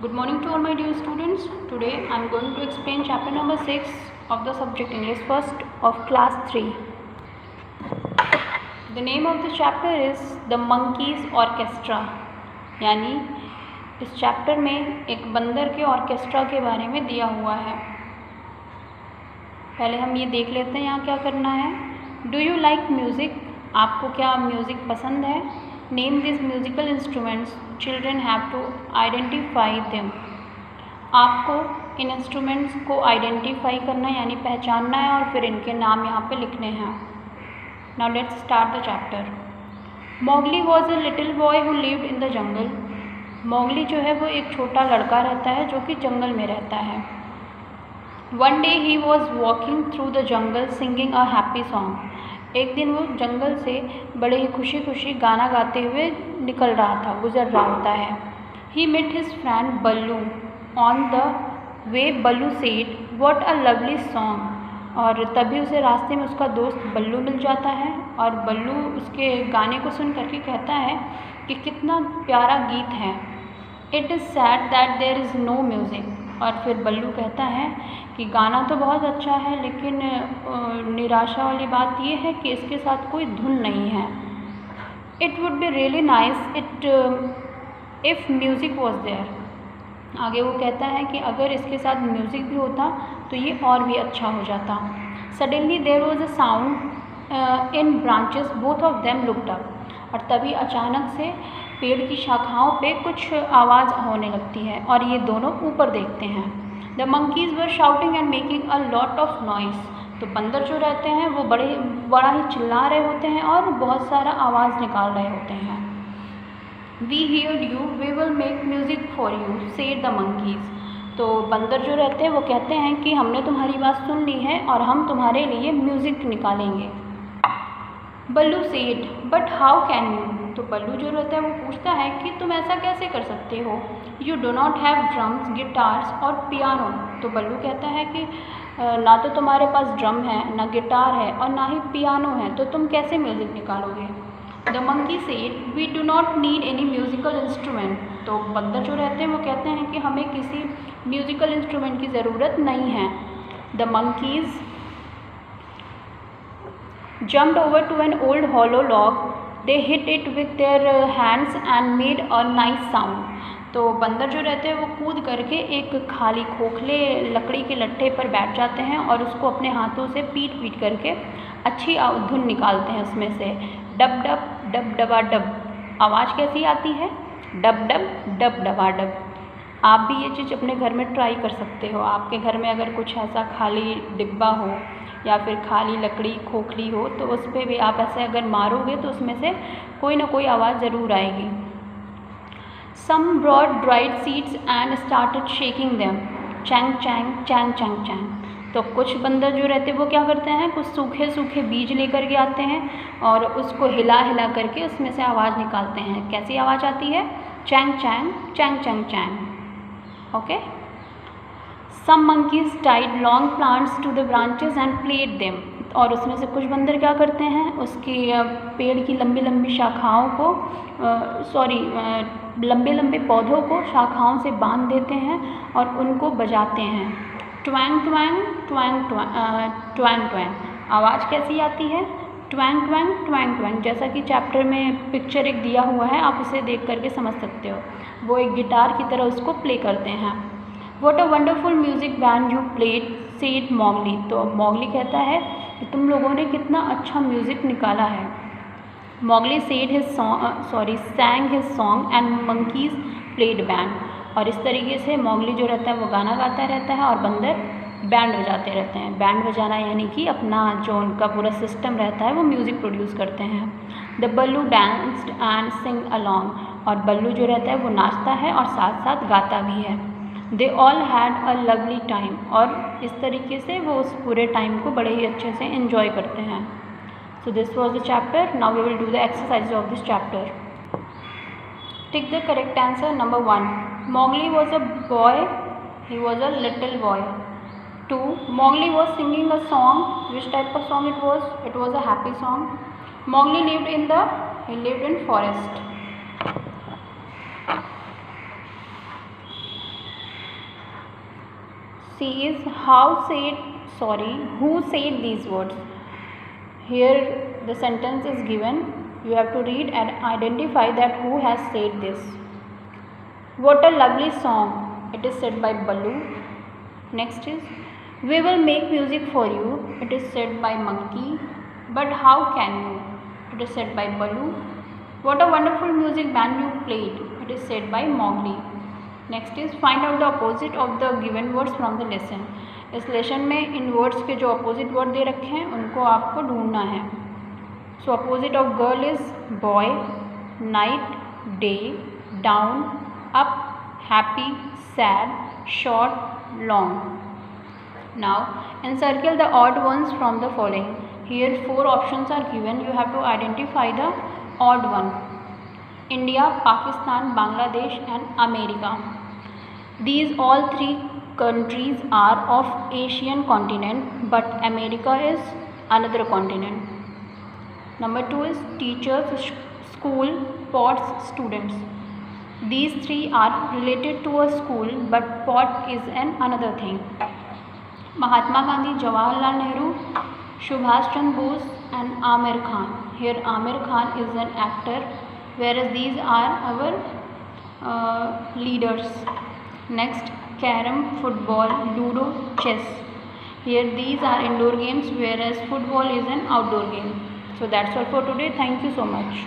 Good morning to all my dear students. Today I am going to explain chapter number 6 of the subject English first of class 3. The name of the chapter is The Monkeys Orchestra. यानी इस chapter में एक बंदर के orchestra के बारे में दिया हुआ है. पहले हम ये देख लेते हैं यहाँ क्या करना है. Do you like music? आपको क्या म्यूज़िक पसंद है? Name this musical instruments. Children have to identify them. आपको इन इंस्ट्रूमेंट्स को आइडेंटिफाई करना है यानी पहचानना है और फिर इनके नाम यहाँ पे लिखने हैं. Now let's start the chapter. Mowgli was a little boy who lived in the jungle. Mowgli जो है वो एक छोटा लड़का रहता है जो कि जंगल में रहता है. One day he was walking through the jungle singing a happy song. एक दिन वो जंगल से बड़े ही खुशी खुशी गाना गाते हुए निकल रहा था, गुजर रहा होता है. He met his friend Ballu on the way. Ballu said what a lovely song. और तभी उसे रास्ते में उसका दोस्त बल्लू मिल जाता है और बल्लू उसके गाने को सुन करके कहता है कि कितना प्यारा गीत है. It is sad that there is no music. और फिर बल्लू कहता है कि गाना तो बहुत अच्छा है लेकिन निराशा वाली बात यह है कि इसके साथ कोई धुन नहीं है. It would be really nice if music was there. आगे वो कहता है कि अगर इसके साथ म्यूज़िक भी होता तो ये और भी अच्छा हो जाता. Suddenly there was a sound in branches. Both of them looked up. और तभी अचानक से पेड़ की शाखाओं पे कुछ आवाज़ होने लगती है और ये दोनों ऊपर देखते हैं. The monkeys were shouting and making a lot of noise. तो बंदर जो रहते हैं वो बड़ा ही चिल्ला रहे होते हैं और बहुत सारा आवाज़ निकाल रहे होते हैं. We heard you we will make music for you said the monkeys. तो बंदर जो रहते हैं वो कहते हैं कि हमने तुम्हारी बात सुन ली है और हम तुम्हारे लिए म्यूज़िक निकालेंगे. Ballu said but how can you. तो बल्लू जो रहता है वो पूछता है कि तुम ऐसा कैसे कर सकते हो. You do not have drums guitars और पियानो. तो बल्लू कहता है कि ना तो तुम्हारे पास ड्रम है, ना गिटार है और ना ही पियानो है, तो तुम कैसे म्यूज़िक निकालोगे. The monkey said we do not need any musical instrument. तो बंदर जो रहते हैं वो कहते हैं कि हमें किसी म्यूज़िकल इंस्ट्रूमेंट की ज़रूरत नहीं है. The monkeys jumped over to an old hollow log. They hit it with their hands and made a nice sound. तो बंदर जो रहते हैं वो कूद करके एक खाली खोखले लकड़ी के लट्ठे पर बैठ जाते हैं और उसको अपने हाथों से पीट पीट करके अच्छी धुन निकालते हैं उसमें से. डब डब डब डबा डब. आवाज़ कैसी आती है? डब डब डब डबा डब. आप भी ये चीज़ अपने घर में ट्राई कर सकते हो. आपके घर में अगर कुछ ऐसा खाली डिब्बा हो या फिर खाली लकड़ी खोखली हो तो उस पर भी आप ऐसे अगर मारोगे तो उसमें से कोई ना कोई आवाज़ ज़रूर आएगी. Some brought dried seeds and started shaking them. चैंग चैंग चैंग चैंग चैंग. तो कुछ बंदर जो रहते हैं वो क्या करते हैं, कुछ सूखे सूखे बीज लेकर के आते हैं और उसको हिला हिला करके उसमें से आवाज़ निकालते हैं. कैसी आवाज़ आती है? चैंग चैंग चैंग चैंग चैंग. Okay. Some monkeys tied long plants to the branches and played them. और उसमें से कुछ बंदर क्या करते हैं, उसकी पेड़ की लंबी लंबी शाखाओं को लंबे लंबे पौधों को शाखाओं से बांध देते हैं और उनको बजाते हैं. Twang twang twang twang twang. आवाज़ कैसी आती है? Twang twang twang twang. जैसा कि चैप्टर में पिक्चर एक दिया हुआ है, आप उसे देख करके समझ सकते हो. वो एक गिटार की तरह उसको प्ले करते हैं. What a wonderful music band you played, said Mowgli. तो Mowgli कहता है कि तुम लोगों ने कितना अच्छा म्यूज़िक निकाला है. Mowgli sang his song and monkeys played band. और इस तरीके से Mowgli जो रहता है वो गाना गाता रहता है और बंदर बैंड बजाते रहते हैं. बैंड बजाना यानी कि अपना जो उनका पूरा सिस्टम रहता है वो म्यूज़िक प्रोड्यूस करते हैं. The Ballu danced and Singh along. और बल्लू जो रहता है वो नाचता है और साथ साथ गाता भी है. They all had a lovely time. और इस तरीके से वो उस पूरे टाइम को बड़े ही अच्छे से एंजॉय करते हैं. So this was the chapter. Now we will do the exercise of this chapter. Tick the correct answer. Number 1, Mowgli was a boy. He was a little boy. 2, Mowgli was singing a song. Which type of song it was? It was a happy song. Mowgli lived in forest. C is who said these words. Here the sentence is given. You have to read and identify that who has said this. What a lovely song. It is said by Baloo. Next is, we will make music for you. It is said by Monkey. But how can you? It is said by Baloo. What a wonderful music band you played. It is said by Mowgli. Next is, find out the opposite of the given words from the lesson. इस lesson में इन words के जो opposite word दे रखे हैं उनको आपको ढूंढना है. सो opposite of girl is boy, night, day, down, up, happy, sad, short, long. Now encircle the odd ones from the following. Here 4 options are given. You have to identify the odd one. India, Pakistan, Bangladesh and America. These all 3 countries are of Asian continent, but America is another continent. Number 2 is teachers, school, pots, students. These 3 are related to a school, but pot is another thing. Mahatma Gandhi, Jawaharlal Nehru, Subhash Chandra Bose and Amir Khan. Here Amir Khan is an actor, whereas these are our leaders. Next, carom, football, ludo, chess. Here these are indoor games, whereas football is an outdoor game. So that's all for today. Thank you so much.